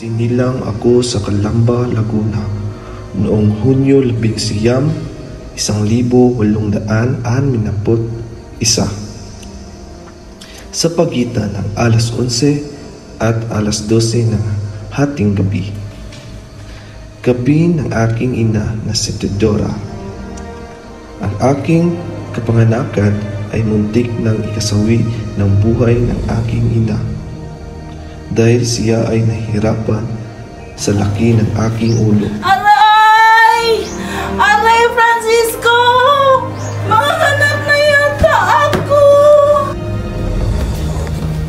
Sinilang ako sa Calamba, Laguna noong Hunyo 19, 1861 sa pagitan ng alas 11 at alas 12 ng hating gabi. Gabi ng aking ina na si Teodora. Ang aking kapanganakan ay muntik ng ikasawi ng buhay ng aking ina dahil siya ay nahihirapan sa laki ng aking ulo. Aray! Aray, Francisco! Mahanap na yata ako!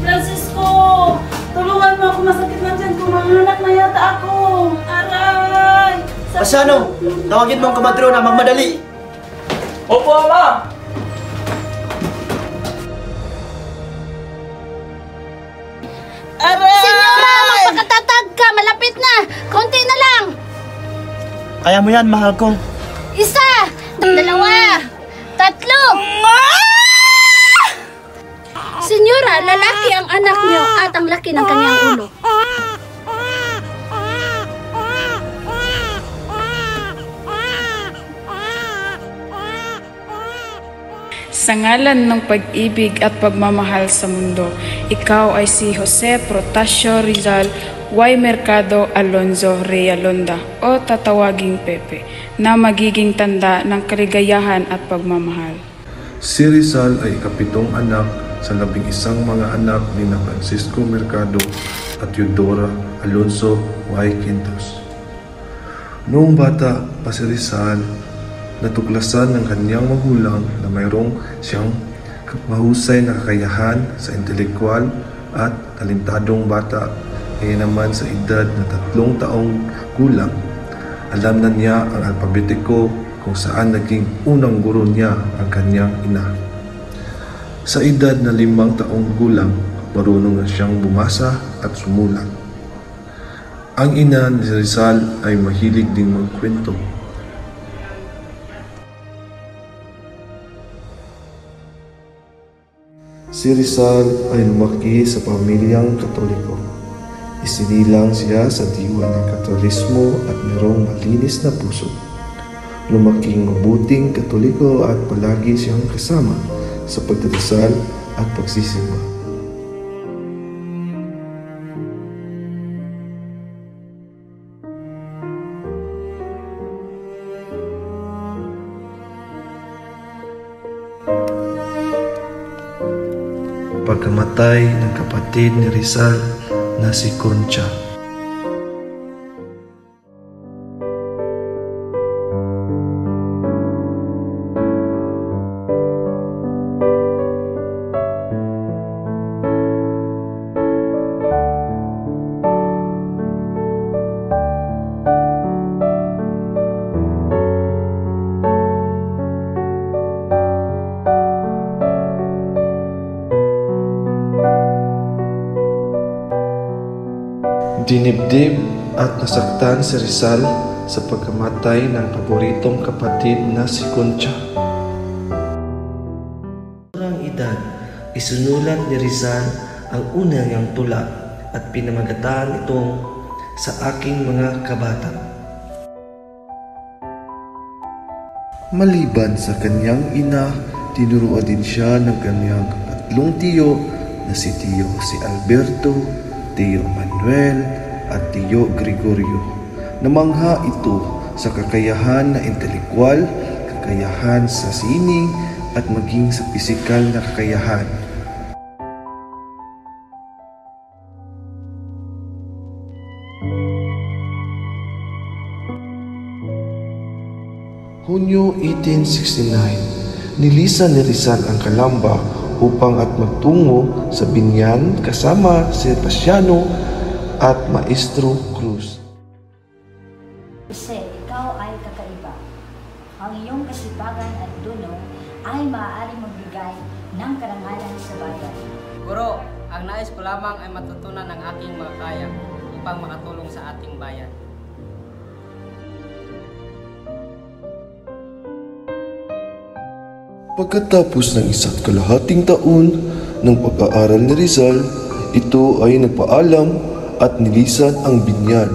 Francisco! Tulungan mo ako, masakit na dyan kung mahanap na yata ako! Aray! Pasyano, tawagin mo ang kamadrona, magmadali! Opo, Ama! Aray! Senyora, magpakatatag ka! Malapit na! Konti na lang! Kaya mo yan, mahal ko. Isa! Dalawa! Tatlo! Senyora, lalaki ang anak niyo at ang laki ng kanyang ulo. Sa ngalan ng pag-ibig at pagmamahal sa mundo, ikaw ay si Jose Protasio Rizal Y. Mercado Alonzo Realonda o tatawaging Pepe na magiging tanda ng kaligayahan at pagmamahal. Si Rizal ay ikapitong anak sa 11 mga anak ni na Francisco Mercado at Teodora Alonzo Y. Quintos. Noong bata pa si Rizal, natuklasan ng kanyang magulang na mayroong siyang mahusay na kakayahan sa intelekwal at talentadong bata. Kaya naman sa edad na 3 taong gulang, alam na niya ang alpabetiko kung saan naging unang guro niya ang kanyang ina. Sa edad na 5 taong gulang, marunong na siyang bumasa at sumulat. Ang ina ni Rizal ay mahilig ding magkwento. Si Rizal ay lumaki sa pamilyang Katoliko. Isinilang siya sa diwa ng Katolismo at mayroong malinis na puso. Lumaking mabuting Katoliko at palagi siyang kasama sa pagdadasal at pagsisimba. Pagkamatay ng kapatid ni Rizal na si Concha. Dinibdib at nasaktan si Rizal sa pagkamatay ng paboritong kapatid na si Concha. Sa edad, isinulat ni Rizal ang una niyang tula at pinamagataan itong Sa Aking Mga Kabata. Maliban sa kanyang ina, tinuruan din siya ng kanyang 3 tiyo na si Alberto, Tio Manuel at Tio Gregorio. Namangha ito sa kakayahan na intelekwal, kakayahan sa sining at maging sa pisikal na kakayahan. Hunyo 1869, nilisan ni Rizal ang Calamba upang at magtungo sa Binyan kasama si Pasyano at Maestro Cruz. Jose, ikaw ay kakaiba. Ang iyong kasipagan at dunong ay maaari magbigay ng karangalan sa bayan. Guro, ang nais ko lamang ay matutunan ng aking mga kaya upang makatulong sa ating bayan. Pagkatapos ng 1.5 taon ng pag-aaral ni Rizal, ito ay nagpaalam at nilisan ang binyan.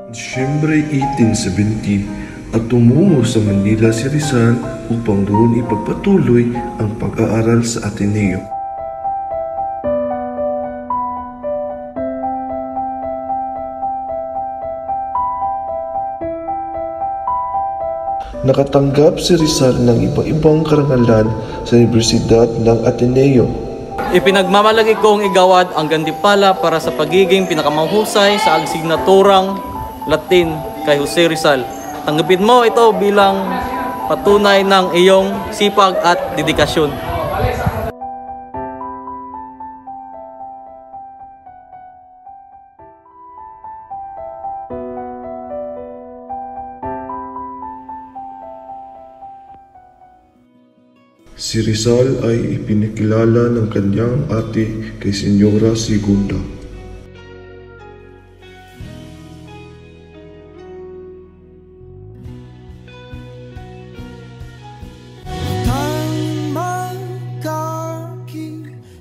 Disyembre 1870 at tumungo sa Manila si Rizal upang doon ipagpatuloy ang pag-aaral sa Ateneo. Nakatanggap si Rizal ng iba-ibang karangalan sa Universidad ng Ateneo. Ipinagmamalaki kong igawad ang gantimpala para sa pagiging pinakamahusay sa asignaturang Latin kay Jose Rizal. Tanggapin mo ito bilang patunay ng iyong sipag at dedikasyon. Si Rizal ay ipinakilala ng kanyang ate kay Senyora Segunda.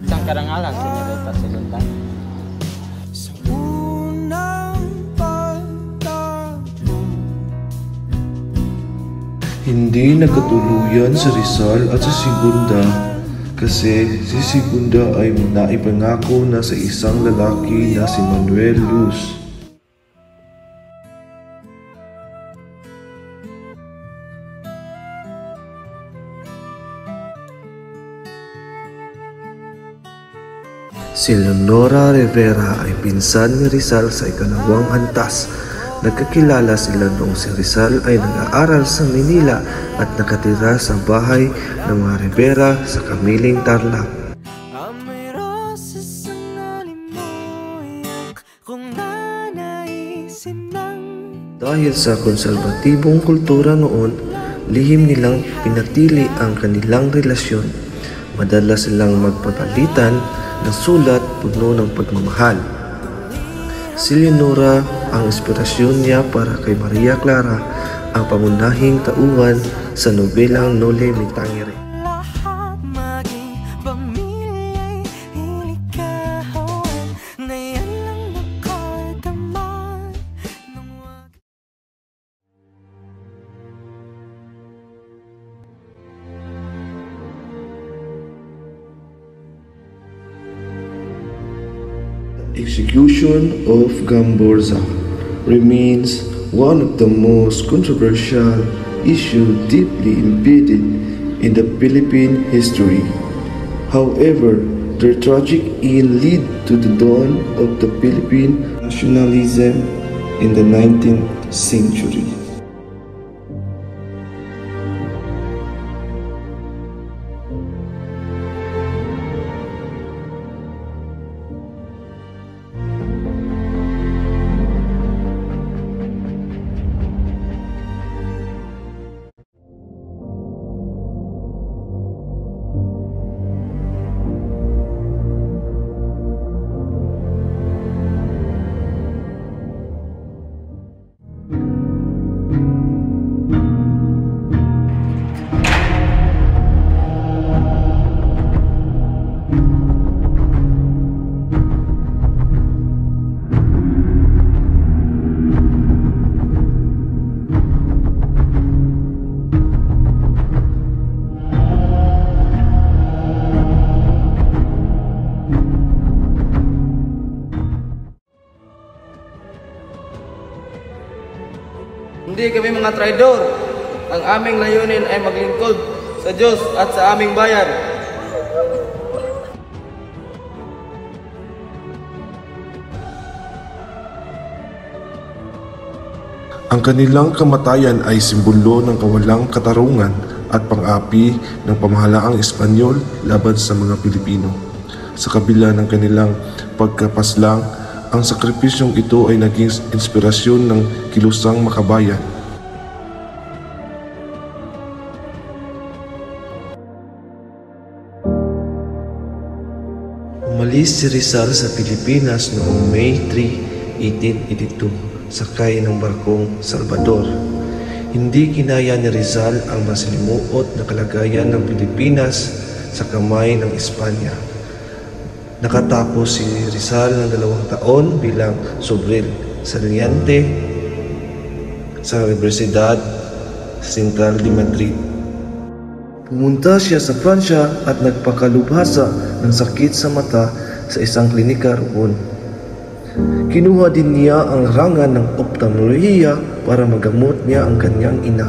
Isang karangalan, Senyorita Segunda. Hindi nagkatuluyan si Rizal at si Segunda kasi si Segunda ay naipangako na sa isang lalaki na si Manuel Luz. Si Leonora Rivera ay pinsan ni Rizal sa ikalawang antas. Nagkakilala sila noong si Rizal ay nag-aaral sa Manila at nakatira sa bahay ng mga Rivera sa Kamiling, Tarlac. Dahil sa konserbatibong kultura noon, lihim nilang pinatili ang kanilang relasyon. Madalas silang magpapalitan ng sulat puno ng pagmamahal. Si Leonora ang inspirasyon niya para kay Maria Clara, ang pangunahing tauhan sa nobelang Noli Me Tangere. Execution of Gamborza remains one of the most controversial issues deeply embedded in the Philippine history. However, their tragic end led to the dawn of the Philippine nationalism in the 19th century. Hindi kami mga traidor. Ang aming layunin ay maglingkod sa Diyos at sa aming bayan. Ang kanilang kamatayan ay simbolo ng kawalang katarungan at pang-api ng pamahalaang Espanyol laban sa mga Pilipino. Sa kabila ng kanilang pagkapaslang, ang sakripisyong ito ay naging inspirasyon ng kilusang makabayan. Umalis si Rizal sa Pilipinas noong May 3, 1882, sakay ng barkong Salvador. Hindi kinaya ni Rizal ang masalimuot na kalagayan ng Pilipinas sa kamay ng Espanya. Nakatapos si Rizal ng 2 taon bilang sobrel estudyante sa Universidad Central de Madrid. Pumunta siya sa Pransya at nagpakalubhasa ng sakit sa mata sa isang klinika roon. Kinuha din niya ang rangan ng ophthalmolohiya para magamot niya ang kanyang ina.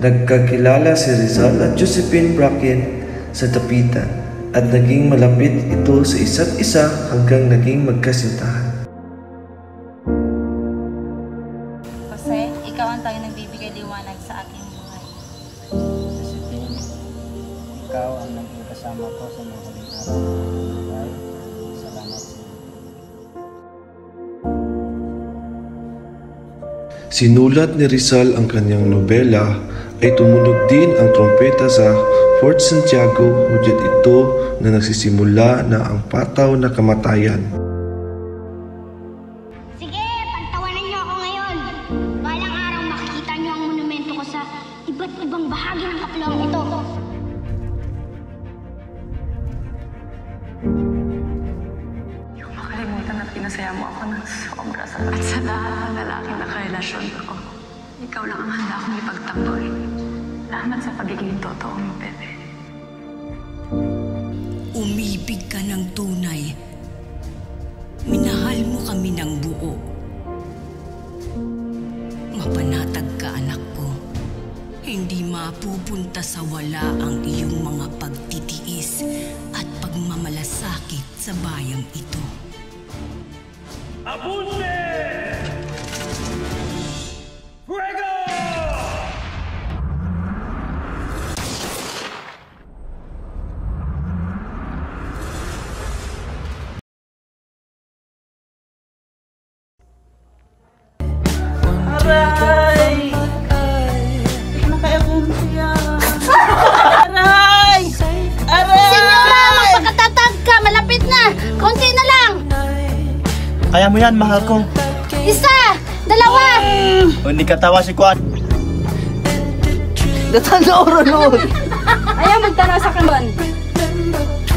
Nagkakilala si Rizal at Josephine Bracken sa Dapitan at naging malapit ito sa isa't isa hanggang naging magkasintahan. Jose, ikaw ang tayo nagbibigay liwanag sa aking buhay. Josephine, ikaw ang naging kasama ko sa mga huling araw ng aking buhay. Salamat sa iyo. Sinulat ni Rizal ang kanyang nobela ay tumunog din ang trompeta sa Fort Santiago, hudyat ito na nagsisimula na ang pataw na kamatayan. Sige, pagtawanan niyo ako ngayon. Balang araw makikita niyo ang monumento ko sa iba't ibang bahagi ng kapulungan ito. Yung makalimutan at pinasaya mo ako ng sobra sa at sa lahat ng lalaking nakarelasyon ko. Ikaw lang ang handa akong ipagtanggol. Salamat sa pagiging totoo mo, Bebe. Umibig ka ng tunay. Minahal mo kami ng buo. Mapanatag ka, anak ko. Hindi mapupunta sa wala ang iyong mga pagtitiis at pagmamalasakit sa bayang ito. Apunte! Fuego! Aray! Hindi na kaya kong siya. Aray! Aray! Senyora, magpakatatag ka. Malapit na. Konti na lang. Kaya mo yan, mahal ko. Isa, dalawa. O hindi katawa si Kuan. Datang na oras noon. Ayaw magtanaw sa kanon.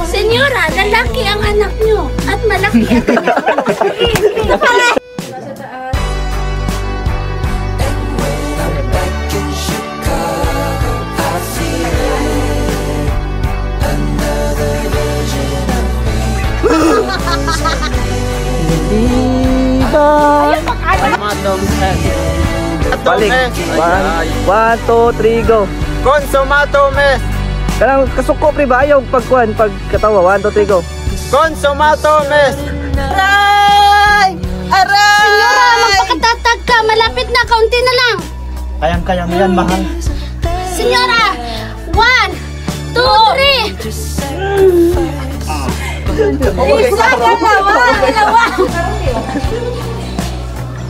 Senyora, lalaki ang anak nyo. At malaki ang kanyang ulo. Balik. 1, 2, 3, go. Consumato mes! Kanang kasuko pre ba ayaw pagkuan pagkatawa. 1, 2, 3, go. Consumato mes! Aray! Aray! Senyora, magpakatatag ka. Malapit na. Kaunti na lang. Kayang-kaya mo yan, mahal. Senyora, 1, 2, 3. Isa, dalawa.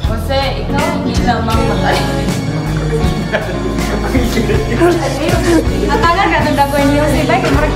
Jose, ikaw hindi lamang matay. Akala ka nung dagoy niyo si Becky, marag